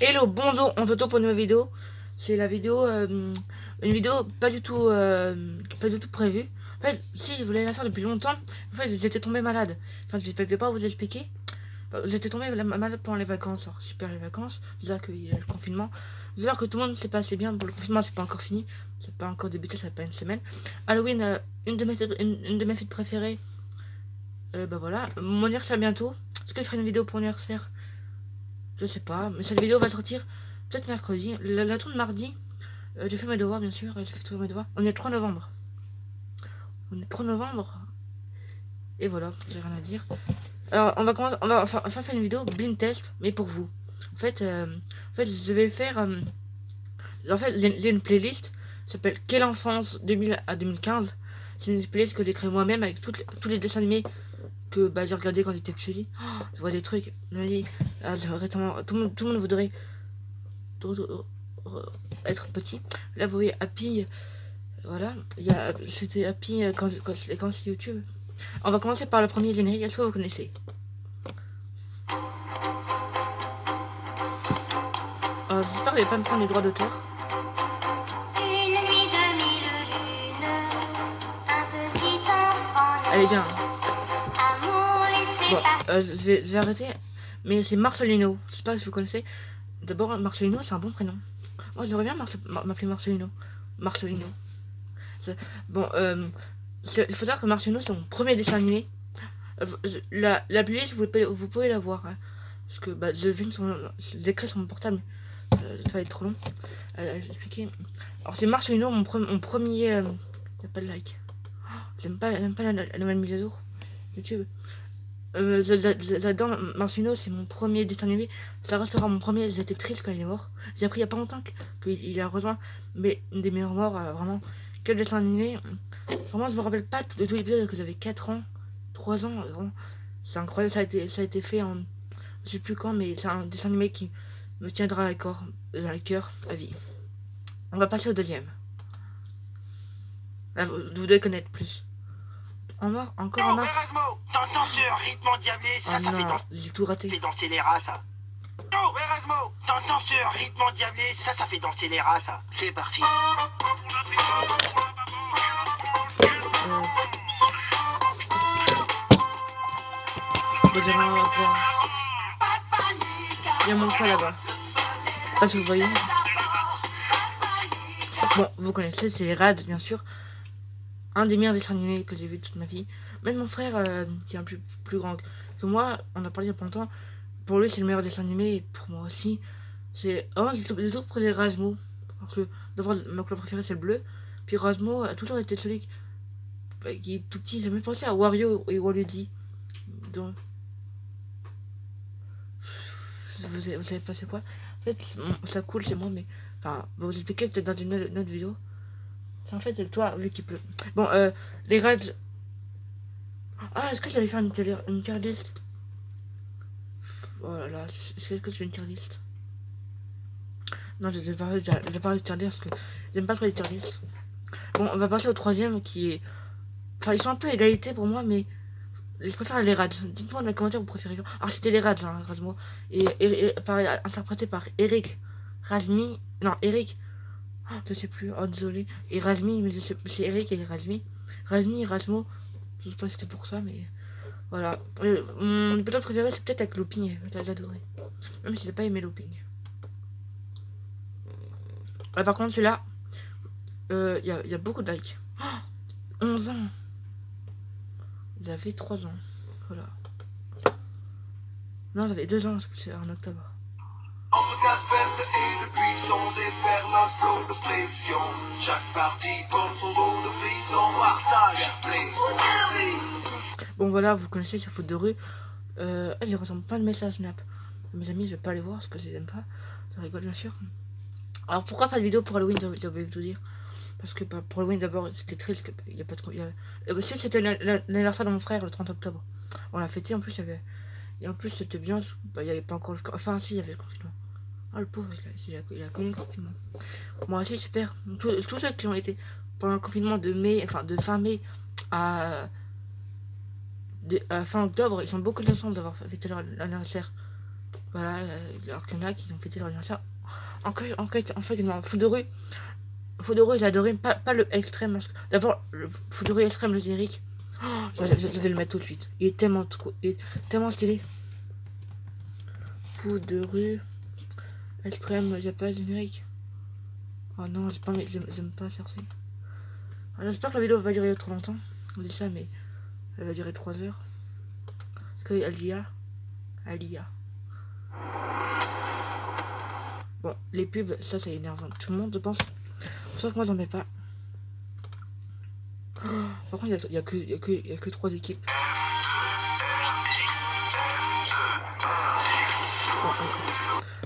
Hello, bonjour, on se retrouve pour une nouvelle vidéo. C'est la vidéo, une vidéo pas du tout prévue. En fait, si je voulais la faire depuis longtemps, en fait, j'étais tombé malade. Enfin, je ne vais pas vous expliquer. J'étais tombé malade pendant les vacances. Alors, super les vacances, déjà qu'il y a le confinement. J'espère que tout le monde s'est passé bien. Pour le confinement, c'est pas encore fini, c'est pas encore débuté, ça fait pas une semaine. Halloween, une de mes fêtes préférées. Bah voilà, mon anniversaire bientôt. Est-ce que je ferai une vidéo pour mon anniversaire? Je sais pas, mais cette vidéo va sortir peut-être mercredi. La tourne mardi. J'ai fait mes devoirs, bien sûr. J'ai fait tous mes devoirs. On est le 3 novembre. On est le 3 novembre. Et voilà, j'ai rien à dire. Alors, on va commencer. On va enfin faire une vidéo blind test, mais pour vous. En fait, je vais faire. En fait, j'ai une playlist. Ça s'appelle Quelle enfance 2000 à 2015. C'est une playlist que j'ai créée moi-même avec tous les dessins animés que bah, j'ai regardé quand j'étais petit. Oh, je vois des trucs. Ah, tout le monde voudrait être petit. Là, vous voyez Happy. Voilà, c'était Happy quand c'est YouTube. On va commencer par le premier générique. Est-ce que vous connaissez? J'espère que vous n'allez pas me prendre les droits d'auteur. Elle est bien. Bon, je vais arrêter. Mais c'est Marcelino. Je sais pas si vous connaissez. D'abord, Marcelino, c'est un bon prénom. Moi, j'aimerais bien m'appeler Marcelino. Marcelino. Bon, il faut savoir que Marcelino, c'est mon premier dessin animé. La playlist, vous pouvez la voir. Hein, parce que bah, je l'écris sur mon portable. Ça va être trop long à expliquer. Alors, c'est Marcelino, mon premier. Il n'y a pas de like. J'aime pas la nouvelle mise à jour YouTube. J'adore Marcelino, c'est mon premier dessin animé. Ça restera mon premier. J'étais triste quand il est mort. J'ai appris il y a pas longtemps qu'il a rejoint. Mais une des meilleures morts, vraiment. Quel dessin animé. Vraiment, je me rappelle pas de tout l'épisode que j'avais 4 ans, 3 ans. Vraiment. C'est incroyable, ça a été fait en. Je sais plus quand, mais c'est un dessin animé qui me tiendra dans le cœur à vie. On va passer au deuxième. Là, vous devez connaître plus. Encore en mars. Erasmo, t'entends ce rythme endiablé? Ça fait danser. J'ai tout raté. Fait danser les rats, ça. Oh, Erasmo, t'entends ce rythme endiablé? Ça fait danser les rats, ça. C'est parti. J'ai rien à voir. Il y a mon chat là-bas. Pas si vous voyez. Bon, vous connaissez, c'est les Rad, bien sûr. Un des meilleurs dessins animés que j'ai vu toute ma vie. Même mon frère, qui est un plus grand que moi, on a parlé il y a pas longtemps. Pour lui, c'est le meilleur dessin animé, et pour moi aussi. C'est. Avant, j'ai toujours pris Erasmo. Parce que d'abord, ma couleur préférée, c'est le bleu. Puis Erasmo a toujours été celui qui est tout petit. J'ai même pensé à Wario et Waluigi. Donc. Vous savez pas c'est quoi? En fait, ça coule chez moi, mais. Enfin, je vais vous expliquer peut-être dans une autre vidéo. C'est en fait le toit, vu qu'il pleut. Bon, les Reds. Ah, est-ce que j'allais faire une tier list? Oh là là, est-ce que je fais une tier list? Non, j'ai pas de tier list parce que j'aime pas trop les tier list. Bon, on va passer au troisième qui est. Enfin, ils sont un peu à égalité pour moi, mais je préfère les Rads. Dites-moi dans les commentaires vous préférez. Ah, c'était les Rads, hein, Razmo. Interprété par Eric Razmi. Non, Eric. Oh, je sais plus. Oh, désolé. Et Razmi, mais c'est Eric et Razmi. Razmi et Razmo. Je sais pas si c'était pour ça, mais. Voilà. Mon épisode préféré, c'est peut-être avec Looping. J'adorais. Même si j'ai pas aimé Looping. Par contre, celui-là, il y a beaucoup de likes. Oh, 11 ans. J'avais 3 ans. Voilà. Non, j'avais 2 ans parce que c'est en octobre. Entre quatre vestes et le buisson déferle un flot de pression. Chaque partie porte son lot de frisson. Partage, play. Bon voilà, vous connaissez ces fautes de rue. Elles ressemblent pas de messages Snap. Mes amis, je vais pas les voir parce que je les aime pas. Ça rigole bien sûr. Alors pourquoi pas de vidéo pour Halloween, j'ai oublié de vous dire. Parce que pour Halloween d'abord c'était triste, il y a pas trop. Si c'était l'anniversaire de mon frère le 30 octobre. On l'a fêté, en plus il y avait. Et en plus c'était bien, bah, il y avait pas encore le. Enfin si, il y avait le confinement. Ah le pauvre, il a connu le confinement. Moi aussi super. Tous ceux qui ont été pendant le confinement de fin mai à fin octobre, ils ont beaucoup de chance d'avoir fêté leur anniversaire Voilà, alors qu'il y en a qui ont fêté leur anniversaire. En fait, non, foot de rue, j'ai adoré, pas le extrême. D'abord, le foot de rue extrême, le générique. Oh, je vais le mettre tout de suite. Il est tellement stylé. Foot de rue extrême, j'ai pas le générique. Oh non, j'aime pas chercher. Alors, j'espère que la vidéo va pas durer trop longtemps. On dit ça, mais elle va durer 3 heures. Parce qu'elle y a. Bon, les pubs, ça énerve tout le monde, je pense. Sauf que moi, j'en mets pas. Oh, par contre, il y a que 3 équipes.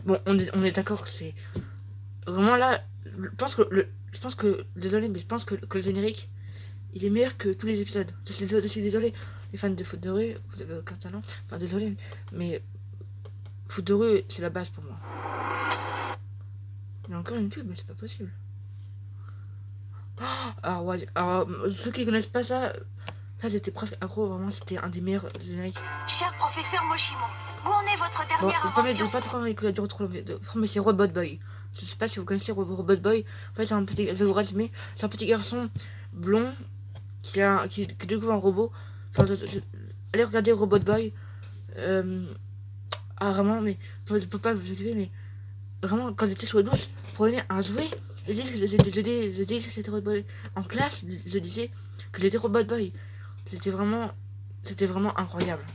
Bon, on est d'accord que c'est vraiment là. Je pense que désolé, mais je pense que le générique, il est meilleur que tous les épisodes. Je suis désolé, les fans de foot de rue, vous avez aucun talent. Enfin, désolé, mais foot de rue, c'est la base pour moi. Il y a encore une pub, mais c'est pas possible. Alors, ouais, alors, ceux qui connaissent pas ça, j'étais presque accro, vraiment, c'était un des meilleurs génériques. Cher professeur Moshimo, où en est votre Bon, dernière invention? pas trop envie que ça dure trop longtemps, mais c'est Robot Boy. Je sais pas si vous connaissez Robot Boy. En fait, je vais vous résumer. C'est un petit garçon blond qui découvre un robot. Enfin, allez regarder Robot Boy. Vraiment, mais je peux pas vous expliquer, mais vraiment, quand j'étais sur la douche, prenez un jouet. Je disais que c'était Robot Boy. En classe, je disais que j'étais Robot Boy. C'était vraiment incroyable.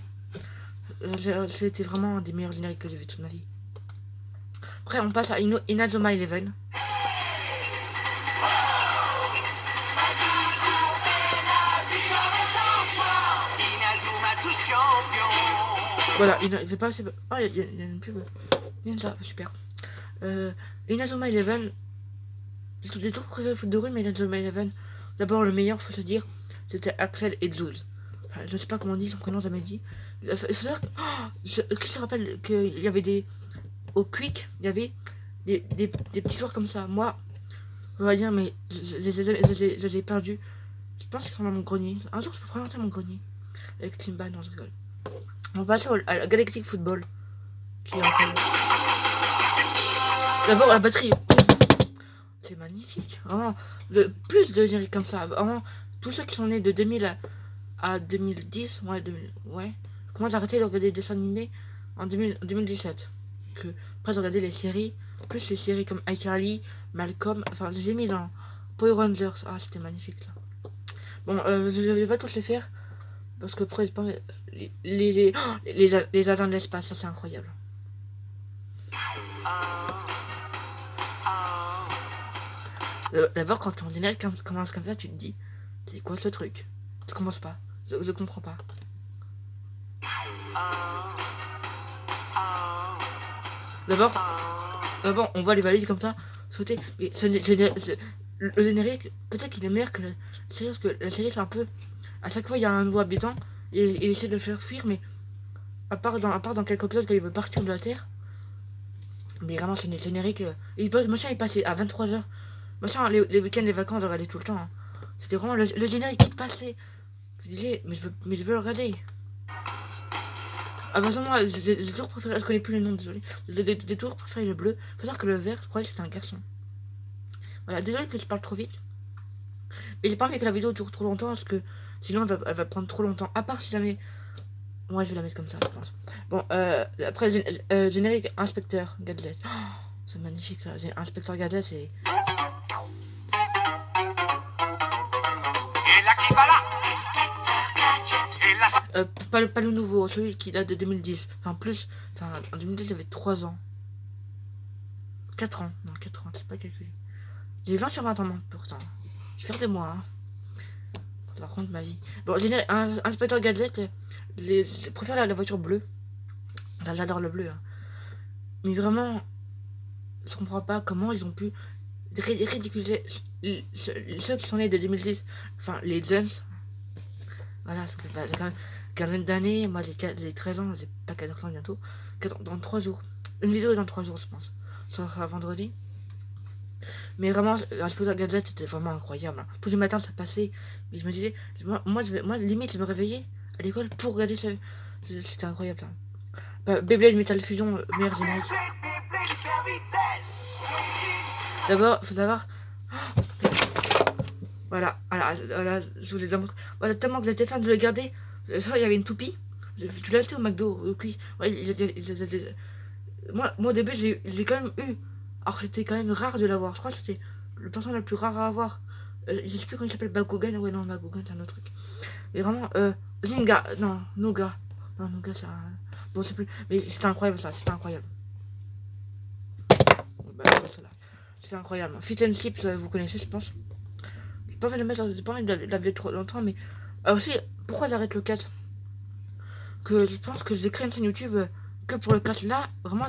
C'était vraiment un des meilleurs génériques que j'ai vu toute ma vie. Après, on passe à Inazuma Eleven. Inazuma tout champion. Voilà, il fait pas assez. Oh, il y a une pub. Il y a ça, super. Inazuma Eleven. J'ai toujours préféré le foot de rue, mais Inazuma Eleven. D'abord, le meilleur, faut se dire, c'était Axel et Zouz. Enfin, je sais pas comment on dit son prénom, jamais dit. Il faut savoir que. Qui se rappelle qu'il y avait des. Au Quick, il y avait des petits soirs comme ça. Moi, on va dire, mais je les ai perdus. Je pense qu'ils sont dans mon grenier. Un jour, je peux présenter mon grenier. Avec Timba, non, je rigole. On va passer à Galactic Football. Qui est incroyable. D'abord, la batterie. C'est magnifique. Vraiment, plus de génériques comme ça. Vraiment, tous ceux qui sont nés de 2000 à 2010, ouais. Comment j'ai arrêté de regarder des dessins animés en 2017. Après, j'ai regardé les séries, plus les séries comme iCarly, Malcolm, enfin, j'ai mis dans Power Rangers. Ah, c'était magnifique ça. Bon, je vais pas tous les faire, parce que après, les agents de l'espace, ça c'est incroyable. D'abord, quand ton générique commence comme ça, tu te dis, c'est quoi ce truc? Ça commence pas, je comprends pas. D'abord, on voit les valises comme ça sauter. Mais le générique, peut-être qu'il est meilleur que la série, parce que la série, c'est un peu. À chaque fois, il y a un nouveau habitant, et il essaie de le faire fuir, mais à part dans quelques épisodes, quand il veut partir de la Terre. Mais vraiment, c'est une générique. Machin, il passait à 23h. Machin, les week-ends, les vacances, je regardais tout le temps. Hein. C'était vraiment le générique qui passait. Je disais, mais je veux le regarder. Ah bah moi, j'ai toujours préféré, je connais plus le nom, désolé. J'ai toujours préféré le bleu. Faut savoir que le vert, je croyais que c'était un garçon. Voilà, désolé que je parle trop vite. Mais j'ai pas envie que la vidéo dure trop longtemps, parce que sinon elle va prendre trop longtemps. À part si jamais... Ouais, je vais la mettre comme ça, je pense. Bon, après, générique Inspecteur Gadget. Oh, c'est magnifique ça. Inspecteur Gadget, c'est... Et là qui va là. Et là, pas le nouveau, celui qui date de 2010. Enfin, en 2010, j'avais 3 ans. 4 ans. Non, 4 ans, c'est pas calculé. J'ai 20 sur 20 ans, pourtant. Je suis fier de moi, hein. Ça raconte ma vie. Bon, Inspecteur Gadget, je préfère la voiture bleue. Enfin, j'adore le bleu. Hein. Mais vraiment, je comprends pas comment ils ont pu ridiculiser ceux qui sont nés de 2010. Enfin, les jeunes. Voilà, ça fait pas quand même quinzaine d'années. Moi, j'ai 13 ans, j'ai pas 14 ans bientôt. Dans 3 jours. Une vidéo dans 3 jours, je pense. Ça sera vendredi. Mais vraiment, Inspecteur Gadget, c'était vraiment incroyable. Hein. Tous les matins, ça passait. Mais je me disais, moi limite, je me réveillais à l'école pour regarder ça. C'était incroyable. Hein. Bah, Beyblade Metal Fusion, meilleur générique. D'abord, faut savoir. Voilà, je vous ai montré. Voilà, tellement que j'étais fan de le garder. Il y avait une toupie. Tu l'as acheté au McDo, oui. Ouais, moi, au début, je l'ai quand même eu. Alors, c'était quand même rare de l'avoir. Je crois que c'était le personnage le plus rare à avoir. Je sais plus comment il s'appelle, Bakugan. Ouais, non, Bakugan, c'est un autre truc. Mais vraiment, Zinga, non, Nougat. Non, Nougat, c'est un. Bon, c'est plus. Mais c'était incroyable, ça, c'était incroyable. Bah, c'est incroyable. Fit and Chips, vous connaissez, je pense. J'ai pas envie de le mettre, j'ai pas envie de laver trop longtemps, mais. Aussi, pourquoi j'arrête le 4? Que je pense que je vais créer une chaîne YouTube que pour le 4. Là, vraiment,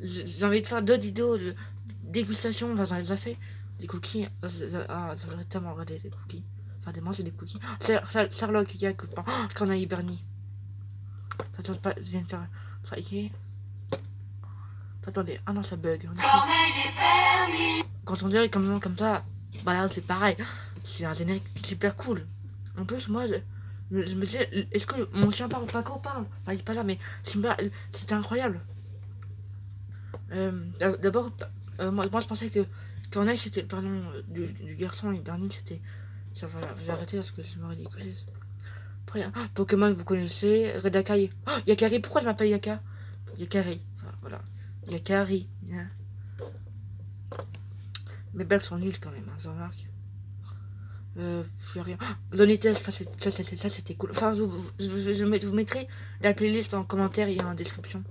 j'ai envie de faire d'autres vidéos de dégustation. Enfin, j'en ai déjà fait. Des cookies. J'aimerais tellement regarder des cookies. Enfin, des manger des cookies. Sherlock, il y a copain. Corneille Bernie. Attends, pas, je viens de faire striker. Attendez, ah non, ça bug. Quand on dirait comme ça, bah là, c'est pareil. C'est un générique super cool. En plus, moi, je me disais, est-ce que mon chien parle, Paco parle? Enfin, il est pas là, mais c'était incroyable. D'abord, moi, je pensais que Corneille, c'était le prénom du garçon, et Bernie, c'était. Ça, voilà, j'ai arrêté parce que je me ridiculise. Après, Pokémon, vous connaissez. Redakai. Oh, Yakari, pourquoi je m'appelle Yaka? Yakari. Enfin, voilà. Yakari. Yeah. Mes blagues sont nulles quand même, hein, ça remarque. Plus rien. Lonites, ça c'était cool. Enfin, je vous mettrai la playlist en commentaire et en description.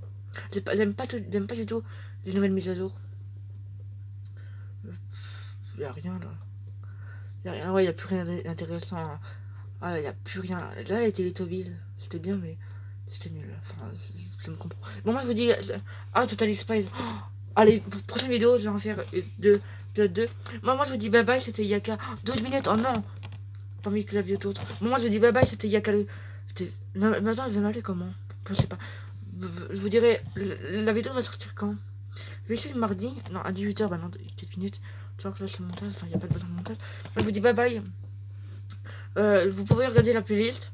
J'aime pas du tout les nouvelles mises à jour. Y'a rien là. Y'a rien, ouais, y'a plus rien d'intéressant. Hein. Ah, y'a plus rien. Là, les Télétobies, c'était bien, mais c'était nul. Enfin, je me comprends. Bon, moi, je vous dis. Ah, Total Spice. Oh, allez, prochaine vidéo, je vais en faire deux. Pilote 2. Moi, je vous dis bye bye, c'était Yaka. 12 minutes, oh non! Pas mis que la vidéo autre. Moi, je vous dis bye bye, c'était Yaka. C'était. Maintenant, je vais m'appeler comment? Je sais pas. Je vous dirai. La vidéo va sortir quand? Je vais essayer le mardi. Non, à 18h, bah non, quelques minutes. Tu vois que là, c'est le montage. Enfin, il n'y a pas de besoin de montage. Moi, je vous dis bye bye. Vous pouvez regarder la playlist.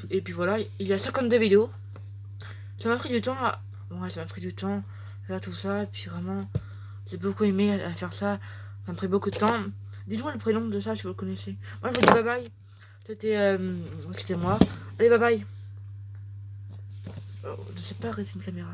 Et puis voilà, il y a 52 vidéos. Ça m'a pris du temps. Ouais, ça m'a pris du temps. Là, tout ça. Et puis vraiment, j'ai beaucoup aimé à faire ça. Ça m'a pris beaucoup de temps. Dites-moi le prénom de ça si vous le connaissez. Moi, je vous dis bye bye. C'était moi. Allez, bye bye. Oh, je sais pas arrêter une caméra.